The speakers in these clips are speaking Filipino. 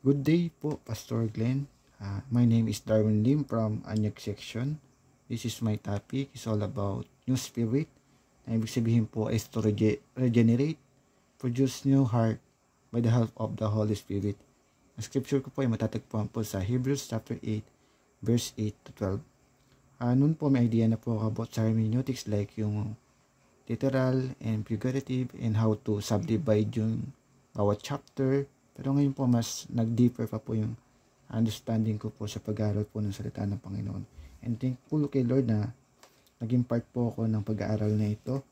Good day po, Pastor Glenn. My name is Darwin Lim from Anyag Section. This is my topic. It's all about new spirit. Na ibig sabihin po is to regenerate, produce new heart by the help of the Holy Spirit. Ang scripture ko po ay matatagpuan po sa Hebrews chapter 8, verse 8 to 12. Noon po may idea na po about sa hermeneutics like yung literal and figurative and how to subdivide yung bawat chapter. Pero ngayon po mas nag-deeper pa po yung understanding ko po sa pag-aaral po ng salita ng Panginoon. And thankful kay Lord na naging part po ako ng pag-aaral na ito.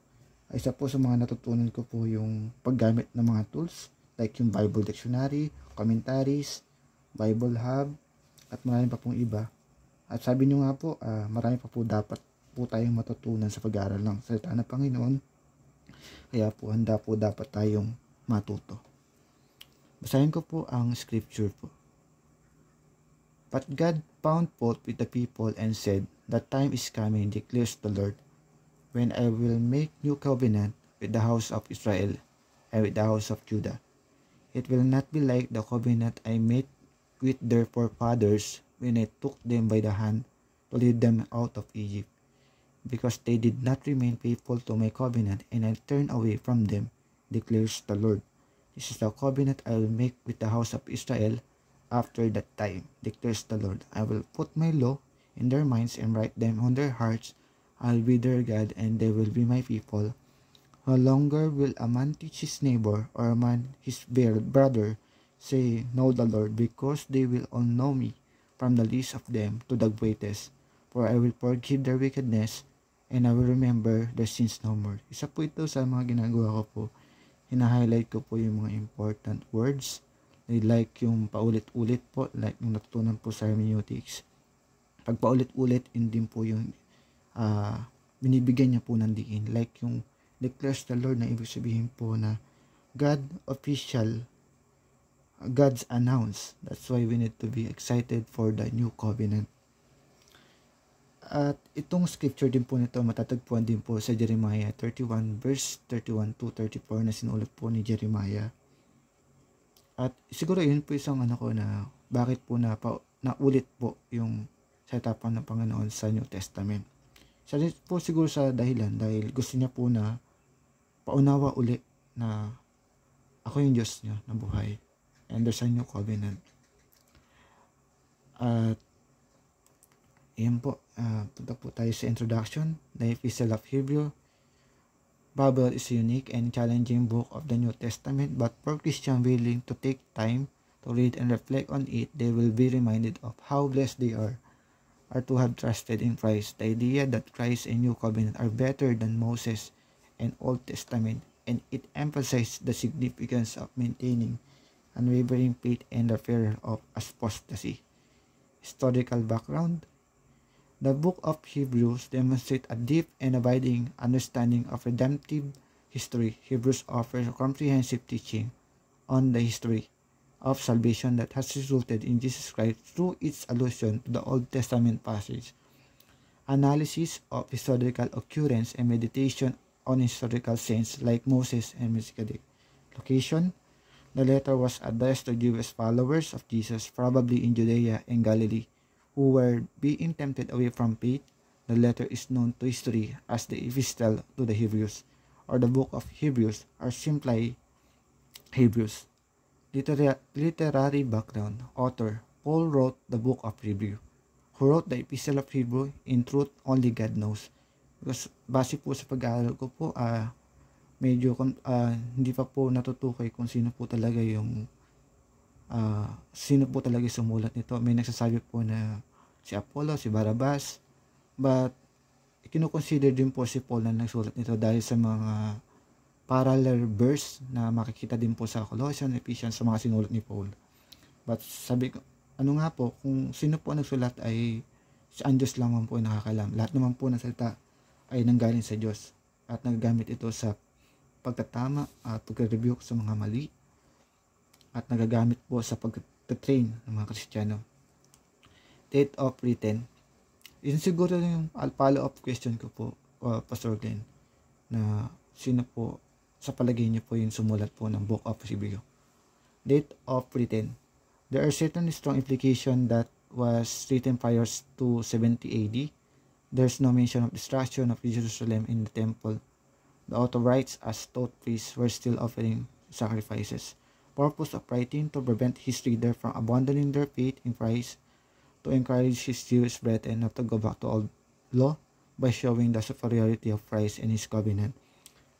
Isa po sa mga natutunan ko po yung paggamit ng mga tools like yung Bible Dictionary, commentaries, Bible Hub, at marami pa pong iba. At sabi nyo nga po, marami pa po dapat po tayong matutunan sa pag-aaral ng salita ng Panginoon. Kaya po handa po dapat tayong matuto. Basahin ko po ang scripture po. But God found fault with the people and said, "The time is coming, declares the Lord, when I will make new covenant with the house of Israel and with the house of Judah. It will not be like the covenant I made with their forefathers when I took them by the hand to lead them out of Egypt, because they did not remain faithful to my covenant, and I turned away from them, declares the Lord. This is the covenant I will make with the house of Israel after that time, declares the Lord. I will put my law in their minds and write them on their hearts. I will be their God, and they will be my people. No longer will a man teach his neighbor or a man his brother, say, know the Lord, because they will all know me, from the least of them to the greatest. For I will forgive their wickedness, and I will remember their sins no more." Isa po ito sa mga ginagawa ko po. Hina-highlight ko po yung mga important words. Like yung paulit-ulit po, like yung natutunan po sa hermeneutics. Pag paulit-ulit, yun din po yung binibigyan niya po ng diin. Like yung declares the Lord, na ibig sabihin po na God official, God's announce. That's why we need to be excited for the new covenant. At itong scripture din po nito matatagpuan din po sa Jeremiah 31 verse 31 to 34 na sinulat po ni Jeremiah. At siguro yun po isang ko na bakit po naulit po yung salita ng Panginoon sa New Testament. Isa rin po siguro sa dahilan dahil gusto niya po na paunawa uli na ako yung Diyos niya na buhay. And there's a new covenant. At ayan po, punta po tayo sa introduction. The Epistle of Hebrew. Bible is a unique and challenging book of the New Testament, but for Christians willing to take time to read and reflect on it, they will be reminded of how blessed they are to have trusted in Christ. The idea that Christ and New Covenant are better than Moses and Old Testament, and it emphasizes the significance of maintaining unwavering faith and the fear of apostasy. Historical background. The book of Hebrews demonstrates a deep and abiding understanding of redemptive history. Hebrews offers a comprehensive teaching on the history of salvation that has resulted in Jesus Christ through its allusion to the Old Testament passage, analysis of historical occurrence, and meditation on historical saints like Moses and Melchizedek. Location. The letter was addressed to Jewish followers of Jesus, probably in Judea and Galilee, who were being tempted away from faith. The letter is known to history as the Epistle to the Hebrews, or the book of Hebrews, or simply Hebrews. Literary background. Author. Paul wrote the book of Hebrew. Who wrote the Epistle of Hebrew? In truth, only God knows. Because base po sa pag-aaral ko po, medyo hindi pa po natutukoy kung sino po talaga yung sumulat nito. May nagsasabi po na si Apollo, si Barnabas, but kinukonsider din po si Paul na nagsulat nito dahil sa mga parallel verse na makikita din po sa Colossians, Ephesians, sa mga sinulat ni Paul. But sabi ko, nga po, kung sino po nagsulat ay ang Diyos lamang po ay nakakalam. Lahat naman po ng salita ay nanggaling sa Diyos at nagagamit ito sa pagtatama at pagre-rebuke sa mga mali, at nagagamit po sa pag-train ng mga Kristiyano. Date of written. Yun siguro yung follow-up question ko po, Pastor Glenn, na sino po sa palagay niyo po yung sumulat po ng Book of Hebrew. Date of written. There are certainly strong implications that was written prior to 70 AD. There's no mention of destruction of Jerusalem in the temple. The author writes as taught priests were still offering sacrifices. Purpose of writing to prevent his reader from abandoning their faith in Christ, to encourage his Jewish brethren not to go back to old law by showing the superiority of Christ and his covenant,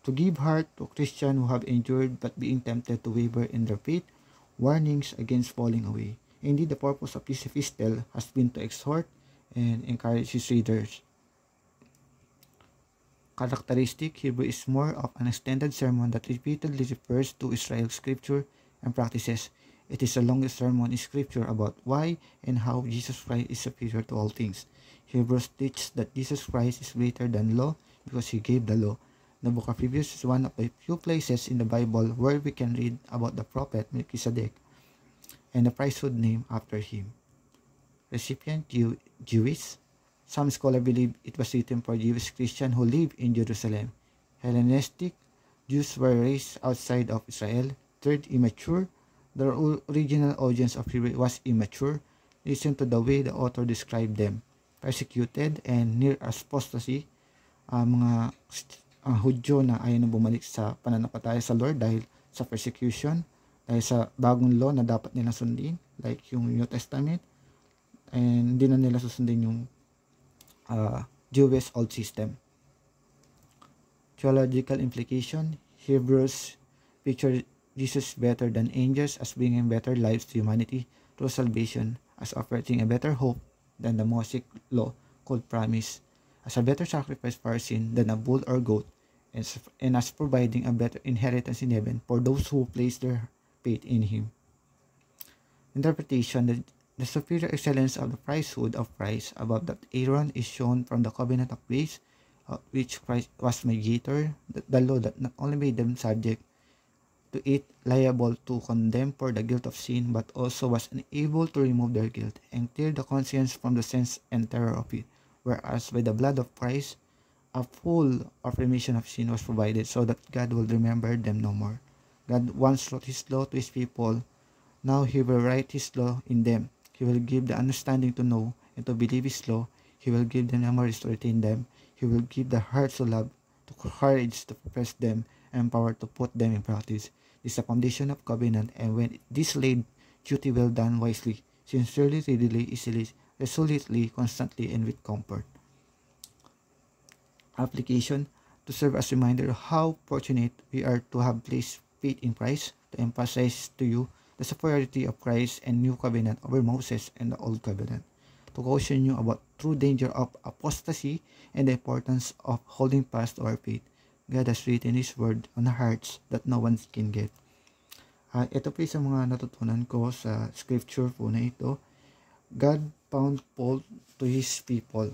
to give heart to Christians who have endured but being tempted to waver in their faith, warnings against falling away. Indeed, the purpose of this epistle has been to exhort and encourage his readers. Characteristic, Hebrew is more of an extended sermon that repeatedly refers to Israel's scripture and practices. It is the longest sermon in scripture about why and how Jesus Christ is superior to all things. Hebrews teaches that Jesus Christ is greater than law because he gave the law. The book of Hebrews is one of the few places in the Bible where we can read about the prophet Melchizedek and the priesthood named after him. Recipient Jewish. Some scholars believe it was written for Jewish Christians who live in Jerusalem. Hellenistic Jews were raised outside of Israel. Third, immature. The original audience of Hebrew was immature. Listen to the way the author described them. Persecuted and near apostasy. Mga Hudyo na ayaw na bumalik sa pananampalataya sa Lord dahil sa persecution, dahil sa bagong law na dapat nila sundin, like yung New Testament, and hindi na nila susundin yung Jewish old system. Theological implication, Hebrews picture Jesus better than angels as bringing better lives to humanity through salvation, as offering a better hope than the Mosaic law could promise, as a better sacrifice for our sin than a bull or goat, and as providing a better inheritance in heaven for those who place their faith in him. Interpretation, the superior excellence of the priesthood of Christ above that Aaron is shown from the covenant of grace, which Christ was mediator, the law that not only made them subject to it, liable to condemn for the guilt of sin, but also was unable to remove their guilt and clear the conscience from the sense and terror of it, whereas by the blood of Christ, a full remission of sin was provided so that God will remember them no more. God once wrote his law to his people. Now he will write his law in them. He will give the understanding to know and to believe his law. He will give the memories to retain them. He will give the hearts to love, to courage to profess them, and power to put them in practice. This is the foundation of covenant, and when this laid, duty well done wisely, sincerely, readily, easily, resolutely, constantly, and with comfort. Application, to serve as a reminder of how fortunate we are to have placed faith in Christ, to emphasize to you the superiority of Christ and new covenant over Moses and the old covenant, to caution you about true danger of apostasy and the importance of holding fast to our faith. God has written his word on our hearts that no one can get. Ito po sa mga natutunan ko sa scripture po na ito. God found fault to his people.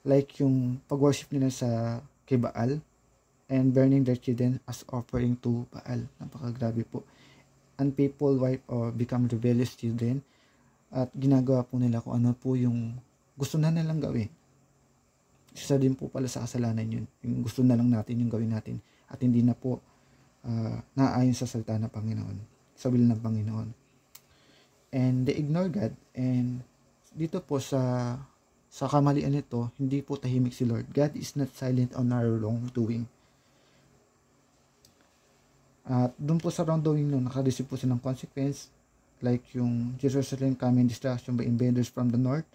Like yung pag-worship nila sa kay Baal and burning their children as offering to Baal. Napakagrabe po. And people wipe or become rebellious children at ginagawa po nila kung ano po yung gusto na nilang gawin. Isa din po pala sa kasalanan yun. Yung gusto na lang natin yung gawin natin at hindi na po naayon sa salita ng Panginoon, sa will ng Panginoon. And they ignore God, and dito po sa kamalian nito, hindi po tahimik si Lord. God is not silent on our wrongdoing. At doon po sa wrongdoing nun, nakareceive po siya ng consequence, like yung Jerusalem coming destruction by invaders from the north,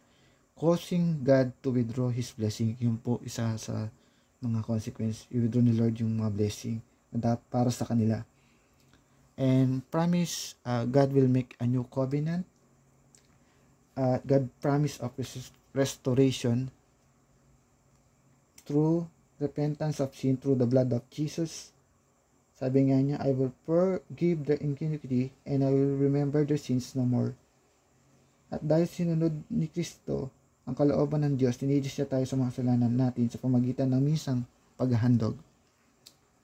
causing God to withdraw his blessing. Yun po isa sa mga consequence. I-withdraw ni Lord yung mga blessing na para sa kanila. And promise, God will make a new covenant. God promise of restoration through repentance of sin through the blood of Jesus. Sabi nga niya, I will forgive their iniquity and I will remember their sins no more. At dahil sinunod ni Kristo ang kalooban ng Diyos, tinigis niya tayo sa mga kasalanan natin sa pamagitan ng minsang paghahandog.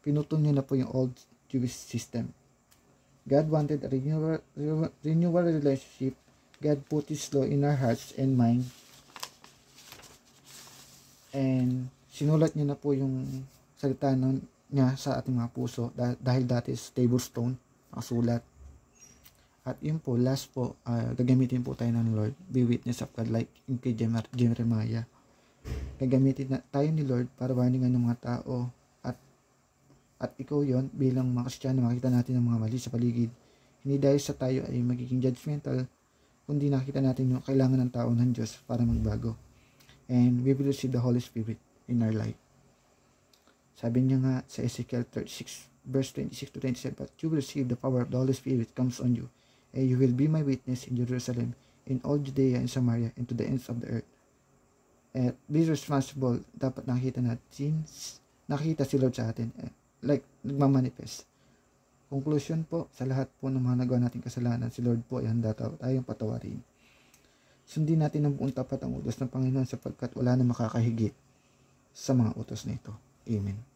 Pinutol niya na po yung old Jewish system. God wanted a renewal relationship. God put his law in our hearts and mind. And sinulat niya na po yung salita niya sa ating mga puso dahil dati is table stone. nakasulat. At yun po, last po, gagamitin po tayo ng Lord, be witness of God, like in kay Jeremiah. Gagamitin na tayo ni Lord para warningan ng mga tao, at ikaw yon bilang mga Kristiyano, makita natin ang mga mali sa paligid. Hindi dahil sa tayo ay magiging judgmental, kundi nakita natin yung kailangan ng tao ng Diyos para magbago. And we will receive the Holy Spirit in our life. Sabi niya nga sa Ezekiel 36 verse 26 to 27, but you will receive the power of the Holy Spirit comes on you, and you will be my witness in Jerusalem, in all Judea and Samaria, and to the ends of the earth. At be responsible, dapat nakita natin, nakita si Lord sa atin, like nagmamanifest. Conclusion po, sa lahat po ng mga nagawa nating kasalanan, si Lord po ay handa tayong patawarin. Sundin natin ng buong tapat ang utos ng Panginoon, sapagkat wala na makakahigit sa mga utos na ito. Amen.